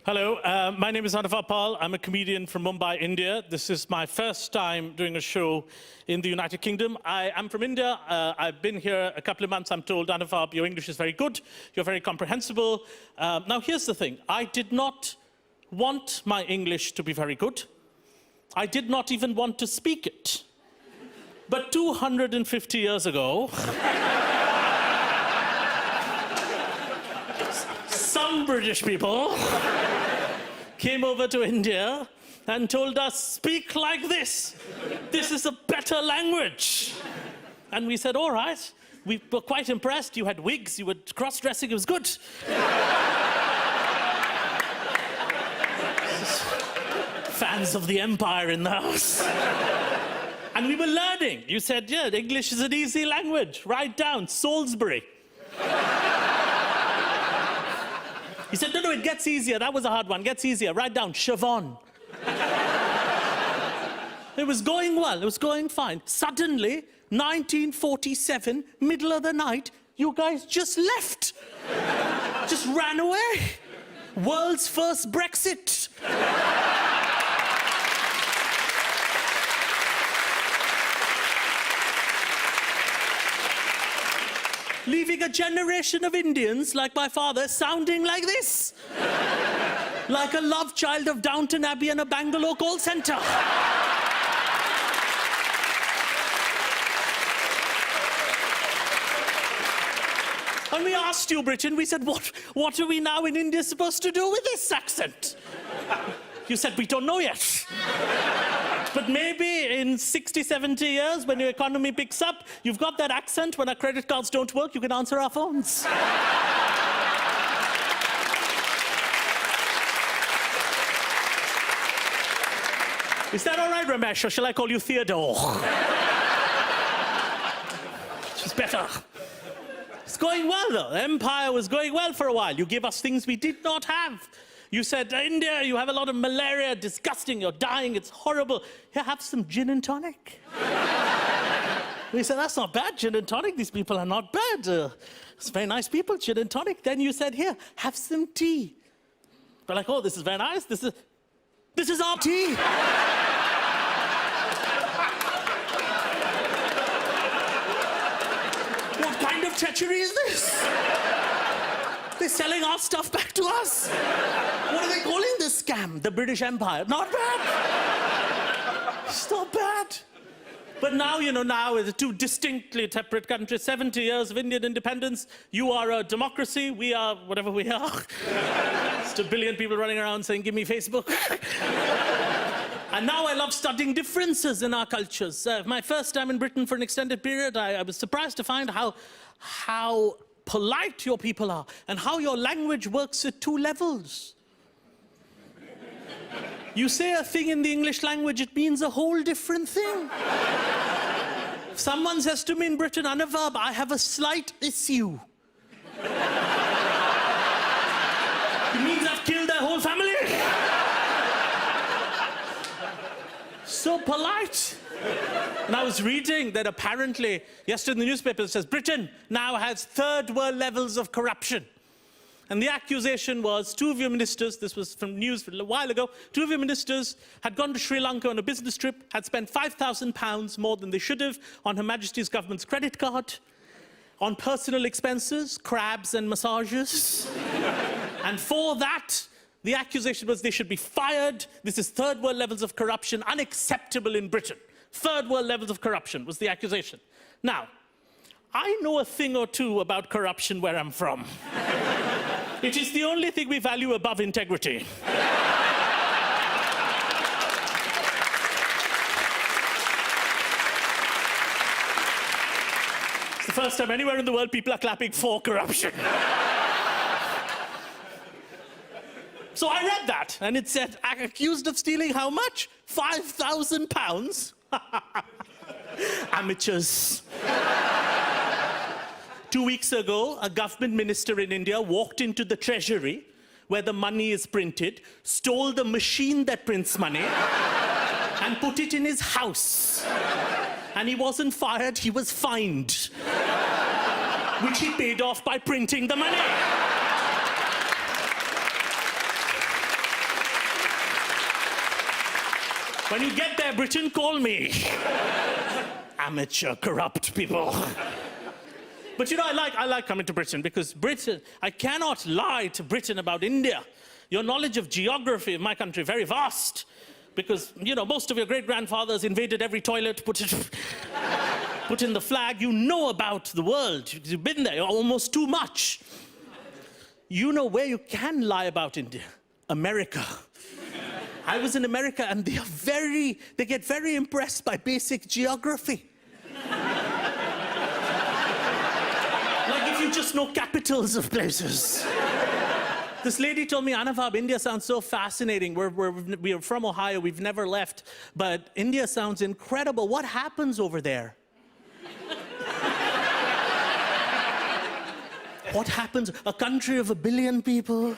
Hello, my name is Anuvab. I'm a comedian from Mumbai, India. This is my first time doing a show in the United Kingdom. I am from India. I've been here a couple of months. I'm told, Anuvab, your English is very good. You're very comprehensible. Now, here's the thing. I did not want my English to be very good. I did not even want to speak it. But 250 years ago, some British people came over to India and told us, speak like this. This is a better language. And we said, all right. We were quite impressed. You had wigs, you were cross-dressing, it was good. Fans of the empire in the house. And we were learning. You said, yeah, English is an easy language. Write down, Salisbury. He said, no, it gets easier. That was a hard one. Gets easier. Write down, Siobhan. It was going well. It was going fine. Suddenly, 1947, middle of the night, you guys just left. Just ran away. World's first Brexit. Leaving a generation of Indians, like my father, sounding like this. Like a love child of Downton Abbey and a Bangalore call centre. And we asked you, Britain, we said, what are we now in India supposed to do with this accent? You said, we don't know yet. But maybe in 60, 70 years, when your economy picks up, you've got that accent. When our credit cards don't work, you can answer our phones. Is that all right, Ramesh, or shall I call you Theodore? Which is better. It's going well, though. The empire was going well for a while. You gave us things we did not have. You said, India, you have a lot of malaria, disgusting, you're dying, it's horrible. Here, have some gin and tonic. We said, that's not bad, gin and tonic. These people are not bad. It's very nice people, gin and tonic. Then you said, here, have some tea. We're like, oh, this is very nice. This is our tea. What kind of treachery is this? They're selling our stuff back to us. What are they calling this scam? The British Empire. Not bad. It's not bad. But now, now with the two distinctly separate countries, 70 years of Indian independence, you are a democracy, we are whatever we are. Just a billion people running around saying, give me Facebook. And now I love studying differences in our cultures. My first time in Britain for an extended period, I was surprised to find how polite your people are, and how your language works at two levels. You say a thing in the English language, it means a whole different thing. If someone says to me in Britain, Anuvab, I have a slight issue. It means I've killed their whole family. So polite. And I was reading that apparently, yesterday in the newspaper, it says, Britain now has third world levels of corruption. And the accusation was, two of your ministers, this was from news a while ago, two of your ministers had gone to Sri Lanka on a business trip, had spent £5,000 more than they should have on Her Majesty's government's credit card, on personal expenses, crabs and massages. And for that, the accusation was they should be fired. This is third world levels of corruption, unacceptable in Britain. Third world levels of corruption was the accusation. Now, I know a thing or two about corruption where I'm from. It is the only thing we value above integrity. It's the first time anywhere in the world people are clapping for corruption. So I read that, and it said, accused of stealing how much? £5,000? Amateurs. 2 weeks ago, a government minister in India walked into the treasury where the money is printed, stole the machine that prints money, and put it in his house. And he wasn't fired, he was fined. Which he paid off by printing the money. When you get there, Britain, call me. Amateur, corrupt people. But you know, I like coming to Britain because Britain, I cannot lie to Britain about India. Your knowledge of geography of my country, very vast. Because, you know, most of your great-grandfathers invaded every toilet, put in the flag. You know about the world. You've been there almost too much. You know where you can lie about India? America. I was in America and they get very impressed by basic geography. Like if you just know capitals of places. This lady told me, Anuvab, India sounds so fascinating. We're from Ohio, we've never left, but India sounds incredible. What happens over there? What happens? A country of 1 billion people,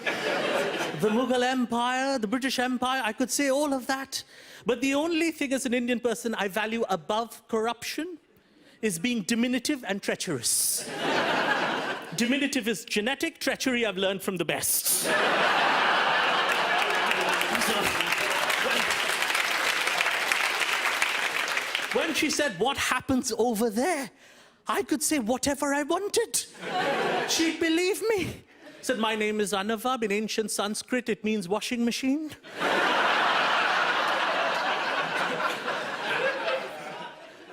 the Mughal Empire, the British Empire, I could say all of that. But the only thing as an Indian person I value above corruption is being diminutive and treacherous. Diminutive is genetic, treachery I've learned from the best. When she said, what happens over there? I could say whatever I wanted. She'd believe me. Said, my name is Anuvab. In ancient Sanskrit, it means washing machine.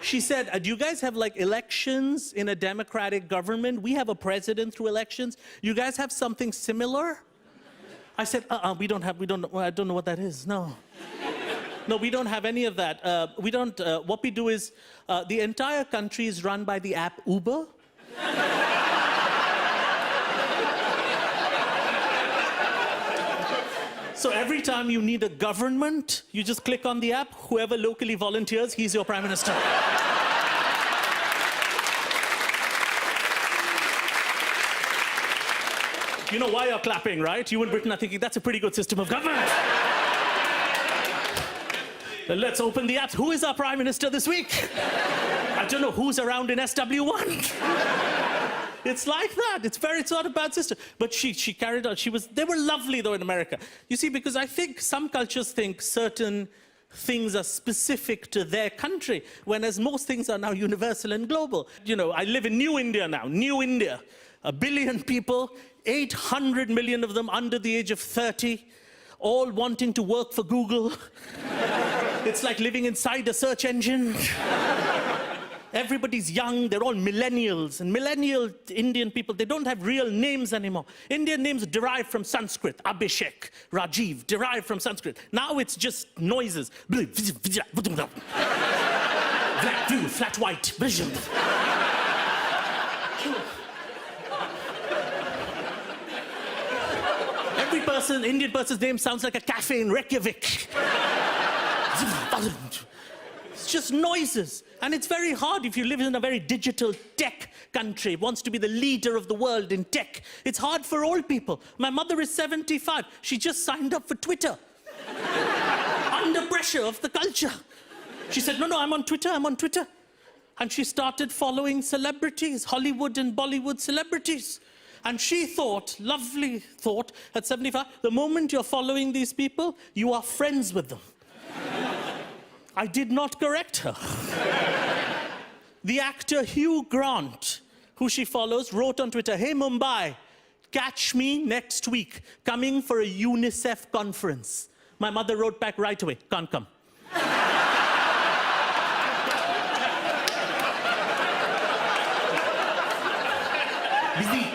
She said, do you guys have like elections in a democratic government? We have a president through elections. You guys have something similar? I said, I don't know what that is, no. No, we don't have any of that. What we do is, the entire country is run by the app Uber. So every time you need a government, you just click on the app, whoever locally volunteers, he's your prime minister. You know why you're clapping, right? You in Britain are thinking, that's a pretty good system of government. Then let's open the apps. Who is our prime minister this week? I don't know who's around in SW1. It's like that. It's not a bad system. But she carried on. They were lovely, though, in America. You see, because I think some cultures think certain things are specific to their country, whereas most things are now universal and global. You know, I live in New India now. New India. 1 billion people, 800 million of them under the age of 30, all wanting to work for Google. It's like living inside a search engine. Everybody's young, they're all millennials. And millennial Indian people, they don't have real names anymore. Indian names derive from Sanskrit. Abhishek, Rajiv, derived from Sanskrit. Now it's just noises. Black, blue, flat white. Every person, Indian person's name sounds like a cafe in Reykjavik. It's just noises. And it's very hard if you live in a very digital tech country, wants to be the leader of the world in tech. It's hard for old people. My mother is 75. She just signed up for Twitter. Under pressure of the culture. She said, no, I'm on Twitter, I'm on Twitter. And she started following celebrities, Hollywood and Bollywood celebrities. And she thought, lovely thought, at 75, the moment you're following these people, you are friends with them. I did not correct her. The actor Hugh Grant, who she follows, wrote on Twitter, hey Mumbai, catch me next week, coming for a UNICEF conference. My mother wrote back right away, can't come. Busy.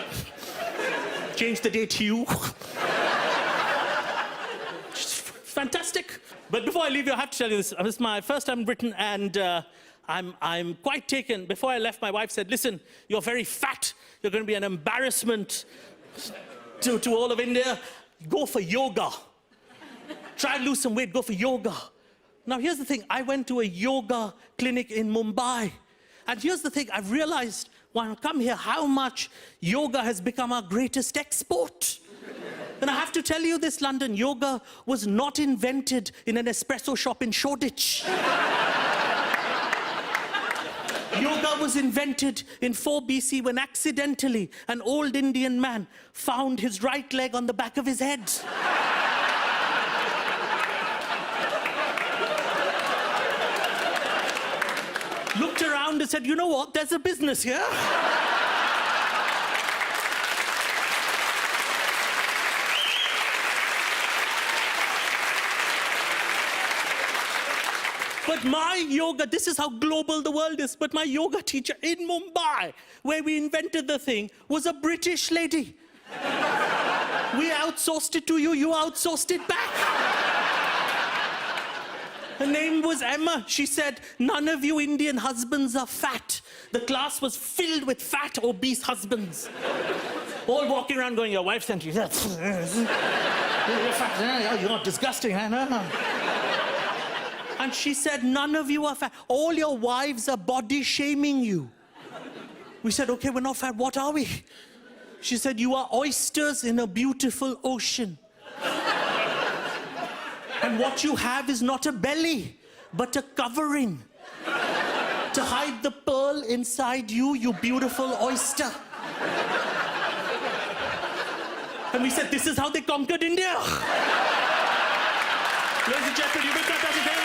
Change the date, Hugh. Fantastic. But before I leave you, I have to tell you this. This is my first time in Britain, and I'm quite taken. Before I left, my wife said, listen, you're very fat. You're going to be an embarrassment to all of India. Go for yoga. Try and lose some weight, go for yoga. Now, here's the thing. I went to a yoga clinic in Mumbai. And here's the thing. I've realized when I come here how much yoga has become our greatest export. And I have to tell you this, London, yoga was not invented in an espresso shop in Shoreditch. Yoga was invented in 4 BC when accidentally an old Indian man found his right leg on the back of his head. looked around and said, you know what, there's a business here. But my yoga, this is how global the world is, but my yoga teacher in Mumbai, where we invented the thing, was a British lady. We outsourced it to you, you outsourced it back. Her name was Emma. She said, none of you Indian husbands are fat. The class was filled with fat, obese husbands. All walking around going, your wife sent you. You're fat. You're disgusting. And she said, none of you are fat. All your wives are body shaming you. We said, okay, we're not fat. What are we? She said, you are oysters in a beautiful ocean. And what you have is not a belly, but a covering to hide the pearl inside you, you beautiful oyster. And we said, this is how they conquered India. Ladies and gentlemen, you've been fantastic very much.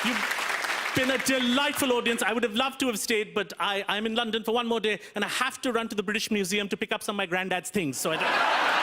You've been a delightful audience. I would have loved to have stayed, but I'm in London for one more day, and I have to run to the British Museum to pick up some of my granddad's things. So I don't...